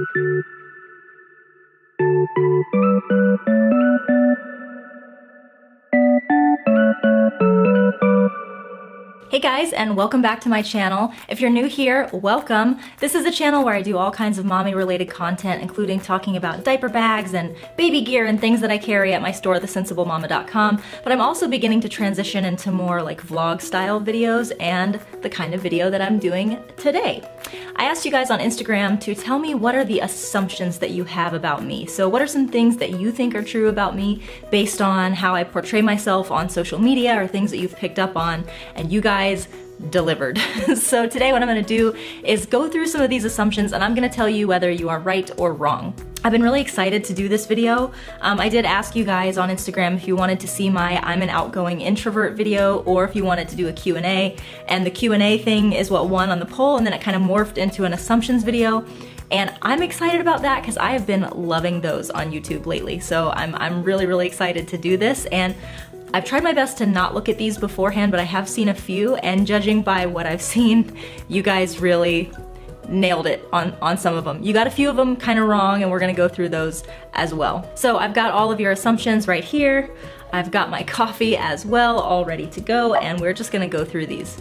Hey guys, and welcome back to my channel. If you're new here, welcome. This is a channel where I do all kinds of mommy related content, including talking about diaper bags and baby gear and things that I carry at my store, thesensiblemama.com. But I'm also beginning to transition into more like vlog style videos and the kind of video that I'm doing today. I asked you guys on Instagram to tell me what are the assumptions that you have about me. So what are some things that you think are true about me based on how I portray myself on social media or things that you've picked up on, and you guys delivered. So today what I'm gonna do is go through some of these assumptions and I'm gonna tell you whether you are right or wrong. I've been really excited to do this video. I did ask you guys on Instagram if you wanted to see my I'm an outgoing introvert video or if you wanted to do a Q&A, and the Q&A thing is what won on the poll, and then it kind of morphed into an assumptions video. And I'm excited about that because I have been loving those on YouTube lately. So I'm really excited to do this, and I've tried my best to not look at these beforehand, but I have seen a few, and judging by what I've seen, you guys really nailed it on some of them. You got a few of them kind of wrong, and we're gonna go through those as well. So I've got all of your assumptions right here. I've got my coffee as well, all ready to go, and we're just gonna go through these.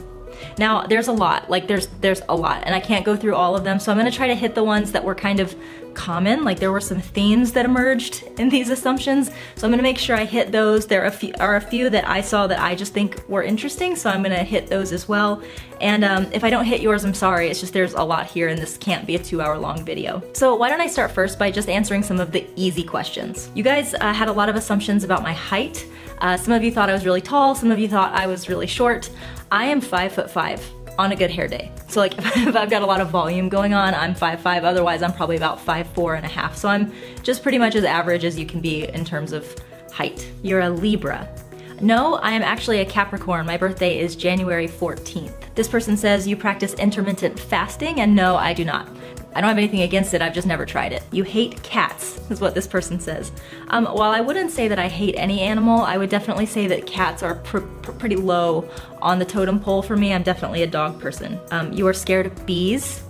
Now, there's a lot, like there's a lot, and I can't go through all of them, so I'm gonna try to hit the ones that were kind of common, like there were some themes that emerged in these assumptions, so I'm gonna make sure I hit those. There are a few that I saw that I just think were interesting, so I'm gonna hit those as well. And if I don't hit yours, I'm sorry, it's just there's a lot here and this can't be a 2-hour long video. So why don't I start first by just answering some of the easy questions. You guys had a lot of assumptions about my height. Some of you thought I was really tall, some of you thought I was really short. I am 5'5" on a good hair day. So like if I've got a lot of volume going on, I'm 5'5", otherwise I'm probably about 5'4.5". So I'm just pretty much as average as you can be in terms of height. You're a Libra. No, I am actually a Capricorn. My birthday is January 14th. This person says you practice intermittent fasting, and no, I do not. I don't have anything against it, I've just never tried it. You hate cats, is what this person says. While I wouldn't say that I hate any animal, I would definitely say that cats are pretty low on the totem pole for me. I'm definitely a dog person. You are scared of bees.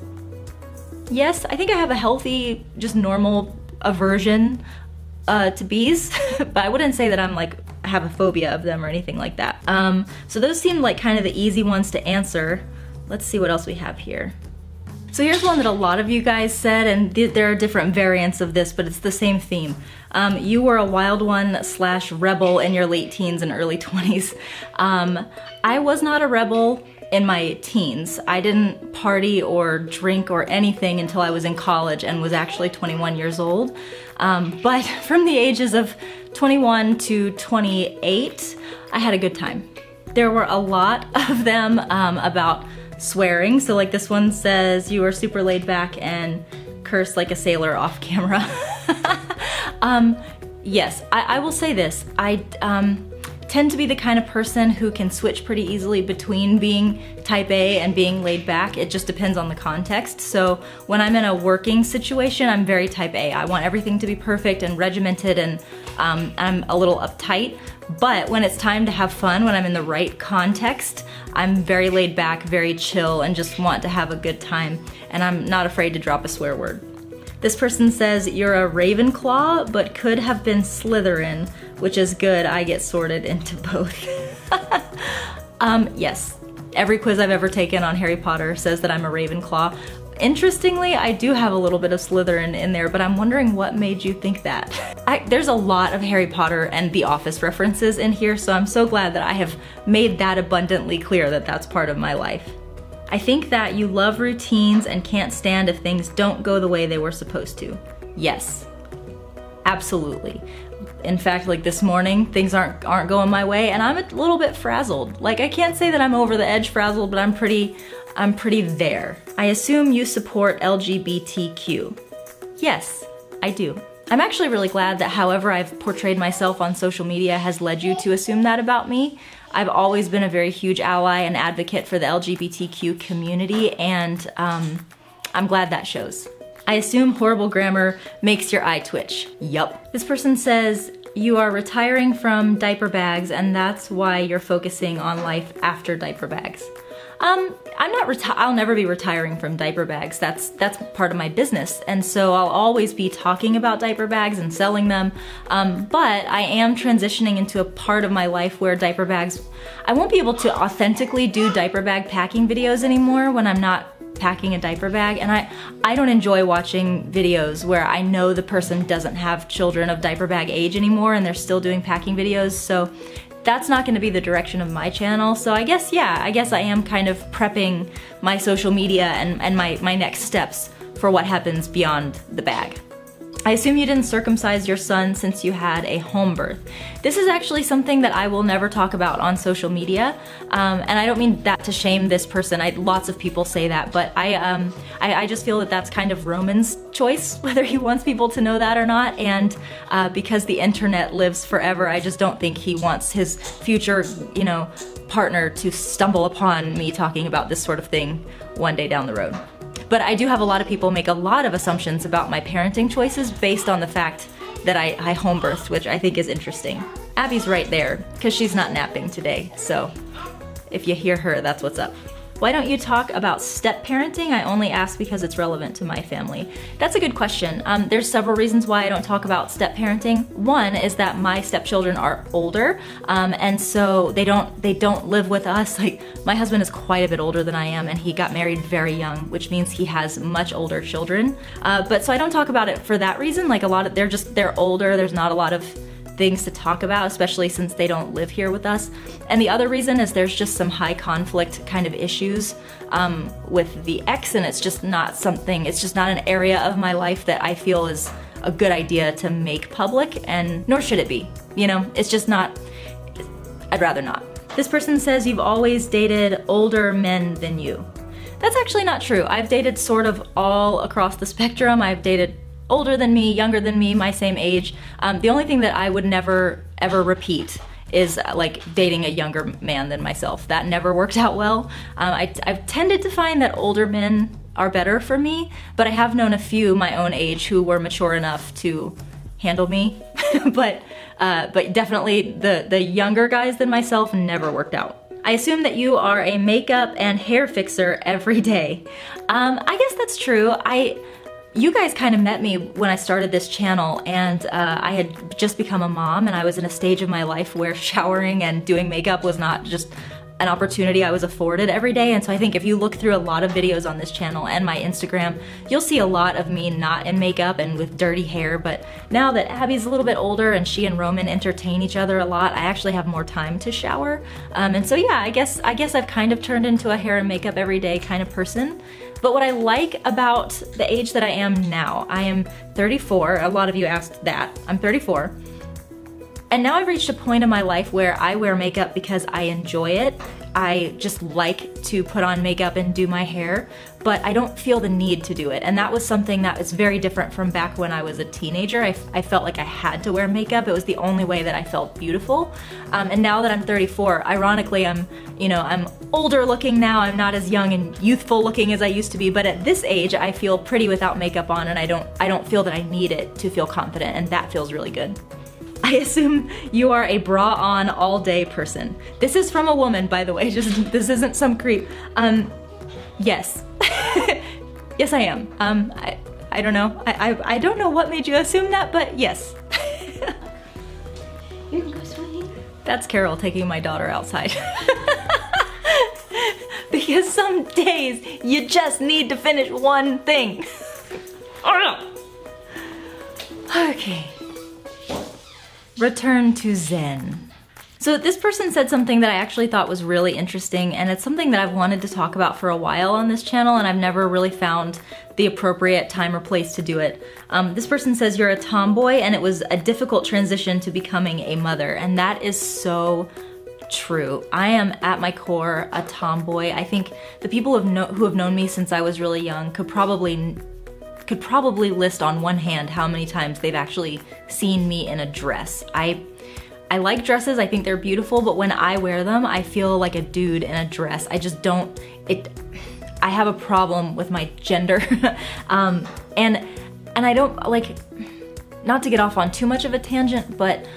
Yes, I think I have a healthy, just normal aversion to bees, but I wouldn't say that I'm like, have a phobia of them or anything like that. So those seem like kind of the easy ones to answer. Let's see what else we have here. So here's one that a lot of you guys said, and there are different variants of this, but it's the same theme. You were a wild one / rebel in your late teens and early 20s. I was not a rebel in my teens. I didn't party or drink or anything until I was in college and was actually 21 years old. But from the ages of 21 to 28, I had a good time. There were a lot of them about swearing. So like this one says, you are super laid back and curse like a sailor off camera. Yes, I will say this. I tend to be the kind of person who can switch pretty easily between being type A and being laid back. It just depends on the context. So when I'm in a working situation, I'm very type A. I want everything to be perfect and regimented, and I'm a little uptight. But when it's time to have fun, when I'm in the right context, I'm very laid back, very chill, and just want to have a good time. And I'm not afraid to drop a swear word. This person says, you're a Ravenclaw, but could have been Slytherin, which is good. I get sorted into both. Yes, every quiz I've ever taken on Harry Potter says that I'm a Ravenclaw. Interestingly, I do have a little bit of Slytherin in there, but I'm wondering what made you think that. There's a lot of Harry Potter and The Office references in here, so I'm so glad that I have made that abundantly clear that that's part of my life. I think that you love routines and can't stand if things don't go the way they were supposed to. Yes, absolutely. In fact, like this morning, things aren't going my way, and I'm a little bit frazzled. Like, I can't say that I'm over the edge frazzled, but I'm pretty there. I assume you support LGBTQ. Yes, I do. I'm actually really glad that however I've portrayed myself on social media has led you to assume that about me. I've always been a very huge ally and advocate for the LGBTQ community, and I'm glad that shows. I assume horrible grammar makes your eye twitch. Yup. This person says, you are retiring from diaper bags and that's why you're focusing on life after diaper bags. I'll never be retiring from diaper bags. That's part of my business. And so I'll always be talking about diaper bags and selling them. But I am transitioning into a part of my life where diaper bags, I won't be able to authentically do diaper bag packing videos anymore when I'm not packing a diaper bag. And I don't enjoy watching videos where I know the person doesn't have children of diaper bag age anymore and they're still doing packing videos. So that's not gonna be the direction of my channel. So I guess, yeah, I am kind of prepping my social media and my next steps for what happens beyond the bag. I assume you didn't circumcise your son since you had a home birth. This is actually something that I will never talk about on social media, and I don't mean that to shame this person. Lots of people say that, but I just feel that that's kind of Roman's choice, whether he wants people to know that or not, and because the internet lives forever, I just don't think he wants his future, partner to stumble upon me talking about this sort of thing one day down the road. But I do have a lot of people make a lot of assumptions about my parenting choices based on the fact that I home birthed, which I think is interesting. Abby's right there, because she's not napping today, so if you hear her, that's what's up. Why don't you talk about step parenting? I only ask because it's relevant to my family. That's a good question. There's several reasons why I don't talk about step parenting. One is that my stepchildren are older, and so they don't live with us. Like, my husband is quite a bit older than I am, and he got married very young, which means he has much older children. But so I don't talk about it for that reason. Like, they're older. There's not a lot of things to talk about, especially since they don't live here with us. And the other reason is there's just some high conflict kind of issues with the ex, and it's just not an area of my life that I feel is a good idea to make public, and nor should it be. It's just not, I'd rather not. This person says you've always dated older men than you. That's actually not true. I've dated sort of all across the spectrum. I've dated older than me, younger than me, my same age. The only thing that I would never ever repeat is like dating a younger man than myself. That never worked out well. I've tended to find that older men are better for me, but I have known a few my own age who were mature enough to handle me. but definitely the younger guys than myself never worked out. I assume that you are a makeup and hair fixer every day. I guess that's true. You guys kind of met me when I started this channel, and I had just become a mom, and I was in a stage of my life where showering and doing makeup was not just an opportunity I was afforded every day. And so I think if you look through a lot of videos on this channel and my Instagram, you'll see a lot of me not in makeup and with dirty hair. But now that Abby's a little bit older and she and Roman entertain each other a lot, I actually have more time to shower. And so yeah, I guess I've kind of turned into a hair and makeup every day kind of person. But what I like about the age that I am now, I am 34, a lot of you asked that, I'm 34. And now I've reached a point in my life where I wear makeup because I enjoy it. I just like to put on makeup and do my hair, but I don't feel the need to do it. And that was something that was very different from back when I was a teenager. I felt like I had to wear makeup. It was the only way that I felt beautiful. And now that I'm 34, ironically, I'm older looking now. I'm not as young and youthful looking as I used to be, but at this age, I feel pretty without makeup on, and I don't feel that I need it to feel confident, and that feels really good. I assume you are a bra on all day person. This is from a woman, by the way, this isn't some creep. Yes. Yes, I am. I don't know. I don't know what made you assume that, but yes. You can go swimming. That's Carol taking my daughter outside. Because some days you just need to finish one thing. Okay. Return to Zen. So this person said something that I actually thought was really interesting, and it's something that I've wanted to talk about for a while on this channel, and I've never really found the appropriate time or place to do it. This person says you're a tomboy and it was a difficult transition to becoming a mother, and that is so true. I am at my core a tomboy. I think the people who have known me since I was really young could probably list on one hand how many times they've actually seen me in a dress. I like dresses, I think they're beautiful, but when I wear them, I feel like a dude in a dress. I just don't, I have a problem with my gender. And I don't, like, not to get off on too much of a tangent, but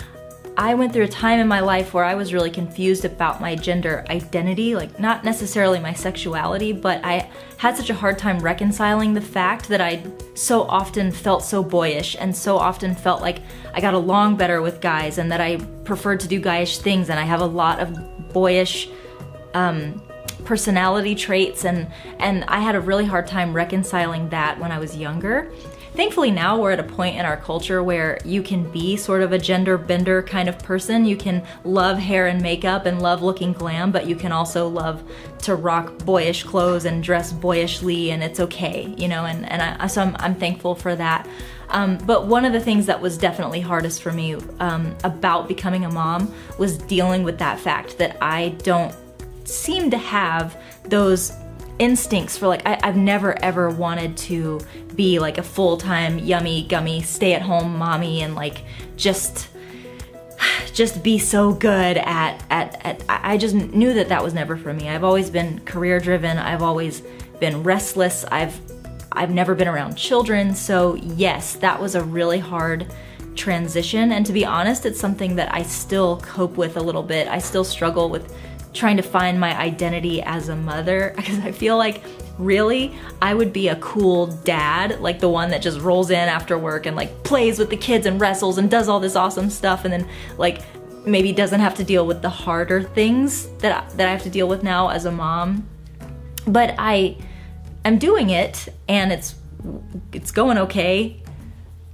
I went through a time in my life where I was really confused about my gender identity, like not necessarily my sexuality, but I had such a hard time reconciling the fact that I so often felt so boyish and so often felt like I got along better with guys and that I preferred to do guyish things, and I have a lot of boyish personality traits, and I had a really hard time reconciling that when I was younger. Thankfully now we're at a point in our culture where you can be sort of a gender bender kind of person. You can love hair and makeup and love looking glam, but you can also love to rock boyish clothes and dress boyishly, and it's okay, you know, so I'm thankful for that. But one of the things that was definitely hardest for me about becoming a mom was dealing with that fact that I don't seem to have those instincts for, like, I've never ever wanted to be like a full-time yummy gummy stay-at-home mommy and like just be so good at I just knew that that was never for me. I've always been career driven. I've always been restless. I've never been around children. So yes, that was a really hard transition, and to be honest, it's something that I still cope with a little bit. I still struggle with trying to find my identity as a mother, because I feel like really I would be a cool dad, like the one that just rolls in after work and like plays with the kids and wrestles and does all this awesome stuff, and then like maybe doesn't have to deal with the harder things that I have to deal with now as a mom. But I am doing it and it's going okay.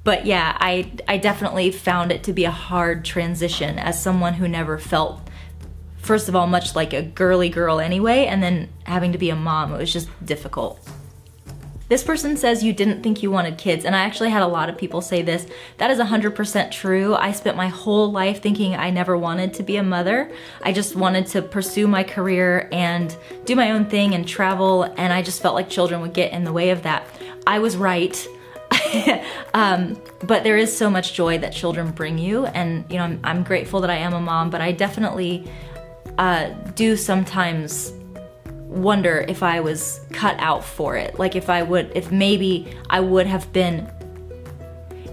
But yeah, I definitely found it to be a hard transition as someone who never felt, first of all, much like a girly girl anyway, and then having to be a mom, it was just difficult. This person says you didn't think you wanted kids, and I actually had a lot of people say this. That is 100% true. I spent my whole life thinking I never wanted to be a mother. I just wanted to pursue my career and do my own thing and travel, and I just felt like children would get in the way of that. I was right. But there is so much joy that children bring you, and you know, I'm grateful that I am a mom, but I definitely do sometimes wonder if I was cut out for it. Like if maybe I would have been,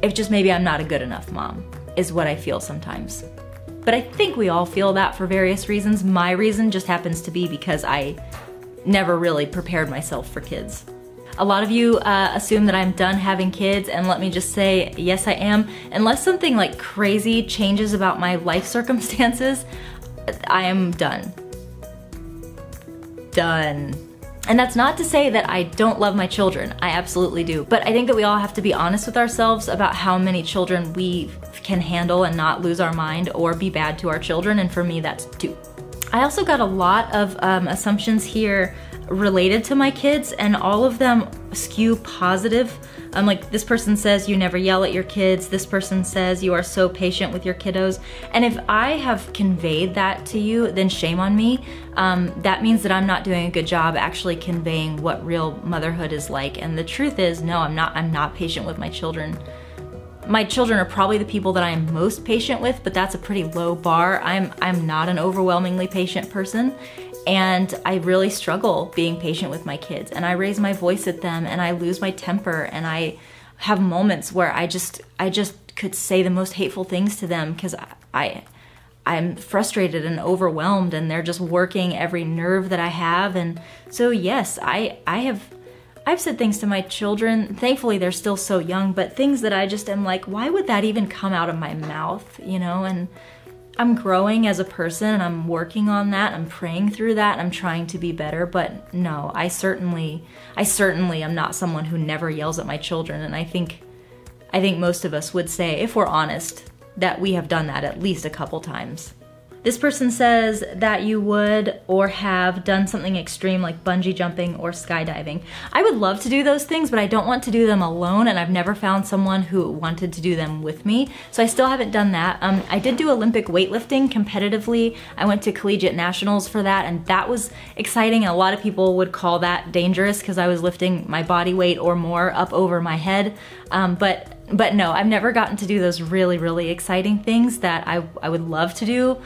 if just maybe I'm not a good enough mom, is what I feel sometimes. But I think we all feel that for various reasons. My reason just happens to be because I never really prepared myself for kids. A lot of you assume that I'm done having kids, and let me just say, yes, I am. Unless something like crazy changes about my life circumstances, I am done. Done. And that's not to say that I don't love my children. I absolutely do. But I think that we all have to be honest with ourselves about how many children we can handle and not lose our mind or be bad to our children, and for me that's 2. I also got a lot of assumptions here related to my kids, and all of them skew positive. Like this person says you never yell at your kids. This person says you are so patient with your kiddos. And if I have conveyed that to you, then shame on me. That means that I'm not doing a good job actually conveying what real motherhood is like. And the truth is, no, I'm not patient with my children. My children are probably the people that I am most patient with, but that's a pretty low bar. I'm not an overwhelmingly patient person. And I really struggle being patient with my kids, and I raise my voice at them, and I lose my temper, and I have moments where I just could say the most hateful things to them because I'm frustrated and overwhelmed, and they're just working every nerve that I have. And so yes, I've said things to my children. Thankfully they're still so young, but things that I just am like, why would that even come out of my mouth, you know? And I'm growing as a person, and I'm working on that. I'm praying through that. I'm trying to be better, but no, I certainly am not someone who never yells at my children. And I think most of us would say, if we're honest, that we have done that at least a couple times. This person says that you would or have done something extreme like bungee jumping or skydiving. I would love to do those things, but I don't want to do them alone, and I've never found someone who wanted to do them with me, so I still haven't done that. I did do Olympic weightlifting competitively. I went to collegiate nationals for that, and that was exciting, and a lot of people would call that dangerous because I was lifting my body weight or more up over my head. But no, I've never gotten to do those really, really exciting things that I would love to do.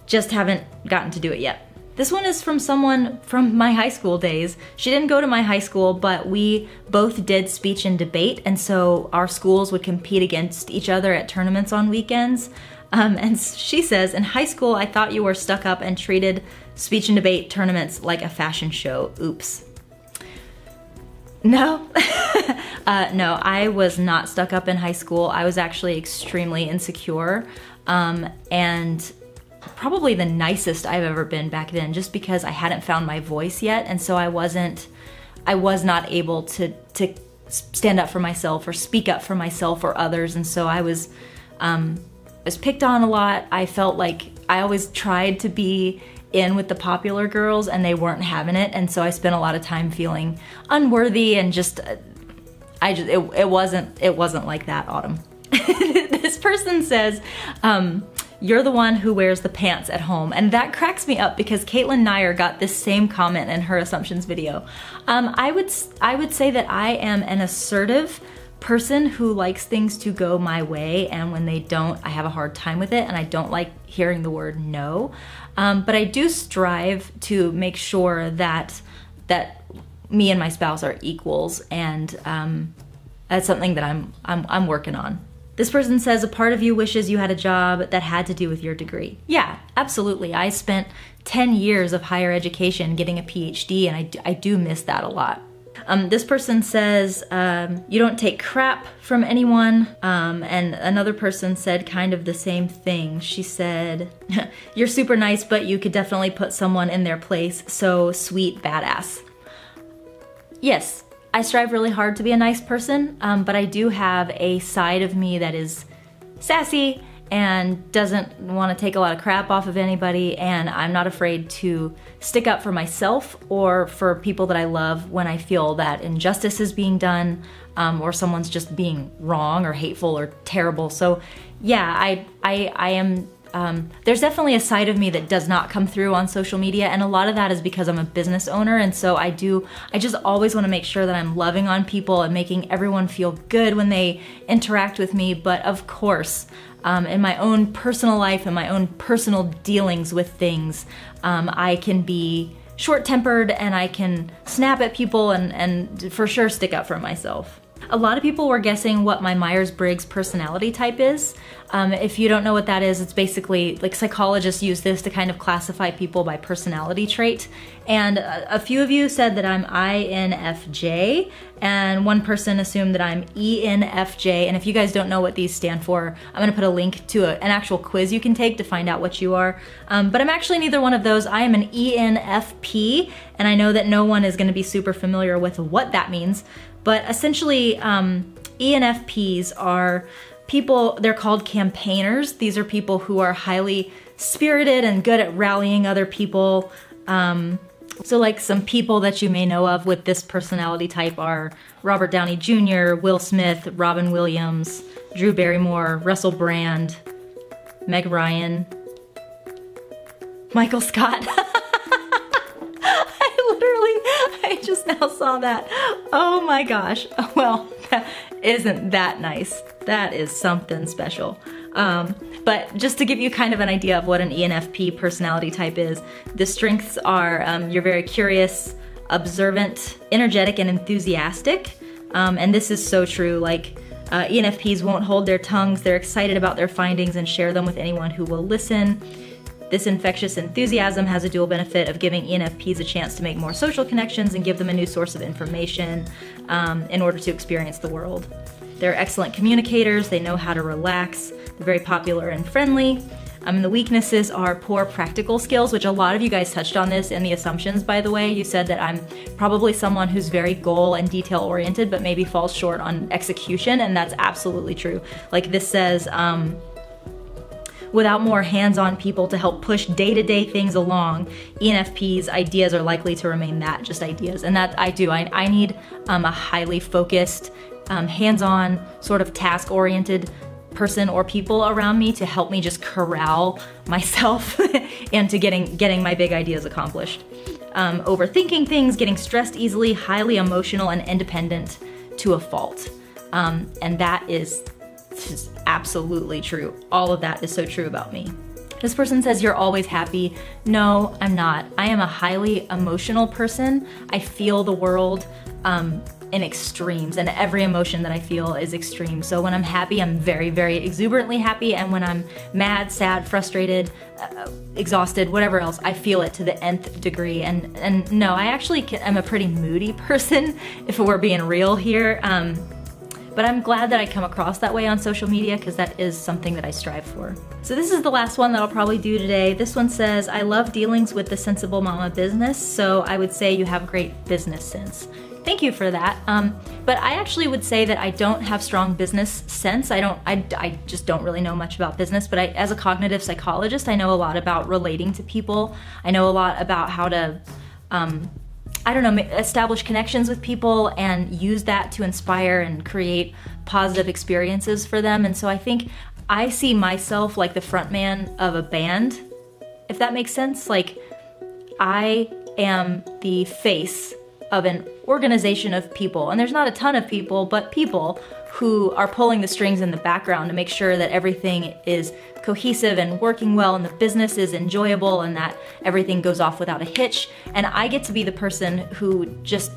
Just haven't gotten to do it yet. This one is from someone from my high school days. She didn't go to my high school, but we both did speech and debate, and so our schools would compete against each other at tournaments on weekends. And she says, in high school, I thought you were stuck up and treated speech and debate tournaments like a fashion show. Oops. No, no, I was not stuck up in high school. I was actually extremely insecure, and probably the nicest I've ever been back then, just because I hadn't found my voice yet. And so I was not able to stand up for myself or speak up for myself or others. And so I was picked on a lot. I felt like I always tried to be in with the popular girls and they weren't having it. And so I spent a lot of time feeling unworthy and it wasn't like that, Autumn. This person says, you're the one who wears the pants at home. And that cracks me up because Caitlin Nyer got this same comment in her assumptions video. I would say that I am an assertive person who likes things to go my way, and when they don't, I have a hard time with it, and I don't like hearing the word no. But I do strive to make sure that me and my spouse are equals, and that's something that I'm working on. This person says, a part of you wishes you had a job that had to do with your degree. Yeah, absolutely. I spent 10 years of higher education getting a PhD, and I do miss that a lot. This person says, you don't take crap from anyone, and another person said kind of the same thing. She said, you're super nice, but you could definitely put someone in their place, so sweet, badass. Yes, I strive really hard to be a nice person, but I do have a side of me that is sassy and doesn't want to take a lot of crap off of anybody, and I'm not afraid to stick up for myself or for people that I love when I feel that injustice is being done, or someone's just being wrong or hateful or terrible. So yeah, I am, there's definitely a side of me that does not come through on social media, and a lot of that is because I'm a business owner, and so I just always want to make sure that I'm loving on people and making everyone feel good when they interact with me. But of course, in my own personal life and my own personal dealings with things, I can be short-tempered and I can snap at people and for sure stick up for myself. A lot of people were guessing what my Myers-Briggs personality type is. If you don't know what that is, it's basically, like, psychologists use this to kind of classify people by personality trait. And a few of you said that I'm INFJ, and one person assumed that I'm ENFJ. And if you guys don't know what these stand for, I'm gonna put a link to an actual quiz you can take to find out what you are. But I'm actually neither one of those. I am an ENFP, and I know that no one is gonna be super familiar with what that means. But essentially, ENFPs are people, they're called campaigners. These are people who are highly spirited and good at rallying other people. So like some people that you may know of with this personality type are Robert Downey Jr., Will Smith, Robin Williams, Drew Barrymore, Russell Brand, Meg Ryan, Michael Scott. I just now saw that. Oh my gosh. Well, isn't that nice? That is something special. But just to give you kind of an idea of what an ENFP personality type is, the strengths are you're very curious, observant, energetic, and enthusiastic. And this is so true. Like, ENFPs won't hold their tongues. They're excited about their findings and share them with anyone who will listen. This infectious enthusiasm has a dual benefit of giving ENFPs a chance to make more social connections and give them a new source of information in order to experience the world. They're excellent communicators, they know how to relax, they're very popular and friendly. The weaknesses are poor practical skills, which a lot of you guys touched on this in the assumptions, by the way. You said that I'm probably someone who's very goal and detail oriented, but maybe falls short on execution, and that's absolutely true. Like this says, without more hands-on people to help push day-to-day things along, ENFP's ideas are likely to remain that, just ideas. And that I do. I need a highly focused, hands-on, sort of task-oriented person or people around me to help me just corral myself into getting my big ideas accomplished. Overthinking things, getting stressed easily, highly emotional, and independent to a fault. And that is absolutely true. All of that is so true about me. This person says you're always happy. No, I'm not. I am a highly emotional person. I feel the world in extremes, and every emotion that I feel is extreme. So when I'm happy, I'm very, very exuberantly happy, and when I'm mad, sad, frustrated, exhausted, whatever else, I feel it to the nth degree. And no, I actually am a pretty moody person, if we're being real here. But I'm glad that I come across that way on social media, because that is something that I strive for. So this is the last one that I'll probably do today. This one says, I love dealings with the Sensible Mama business, so I would say you have great business sense. Thank you for that. But I actually would say that I don't have strong business sense. I just don't really know much about business, but as a cognitive psychologist, I know a lot about relating to people. I know a lot about how to, I don't know, establish connections with people and use that to inspire and create positive experiences for them. And so I think I see myself like the front man of a band, if that makes sense. Like, I am the face of an organization of people, and there's not a ton of people, but people who are pulling the strings in the background to make sure that everything is cohesive and working well, and the business is enjoyable, and that everything goes off without a hitch. And I get to be the person who just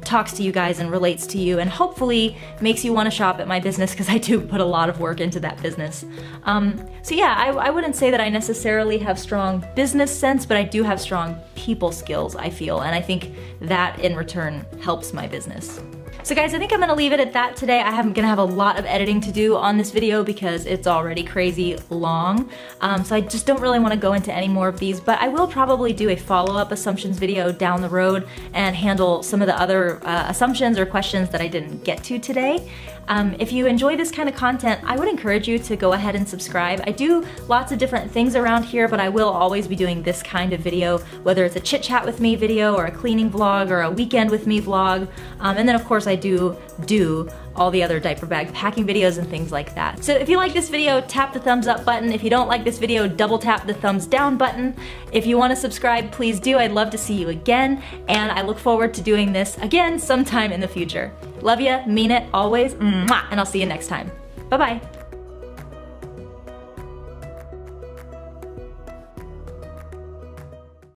talks to you guys and relates to you, and hopefully makes you want to shop at my business, because I do put a lot of work into that business. So yeah, I wouldn't say that I necessarily have strong business sense, but I do have strong people skills, I feel, and I think that in return helps my business. So guys, I think I'm gonna leave it at that today. I'm gonna have a lot of editing to do on this video because it's already crazy long. So I just don't really wanna go into any more of these, but I will probably do a follow-up assumptions video down the road and handle some of the other assumptions or questions that I didn't get to today. If you enjoy this kind of content, I would encourage you to go ahead and subscribe. I do lots of different things around here, but I will always be doing this kind of video, whether it's a chit chat with me video or a cleaning vlog or a weekend with me vlog. And then of course I do all the other diaper bag packing videos and things like that. So if you like this video, tap the thumbs up button. If you don't like this video, double tap the thumbs down button. If you want to subscribe, please do. I'd love to see you again, and I look forward to doing this again sometime in the future. Love ya, mean it, always, mwah, and I'll see you next time. Bye-bye.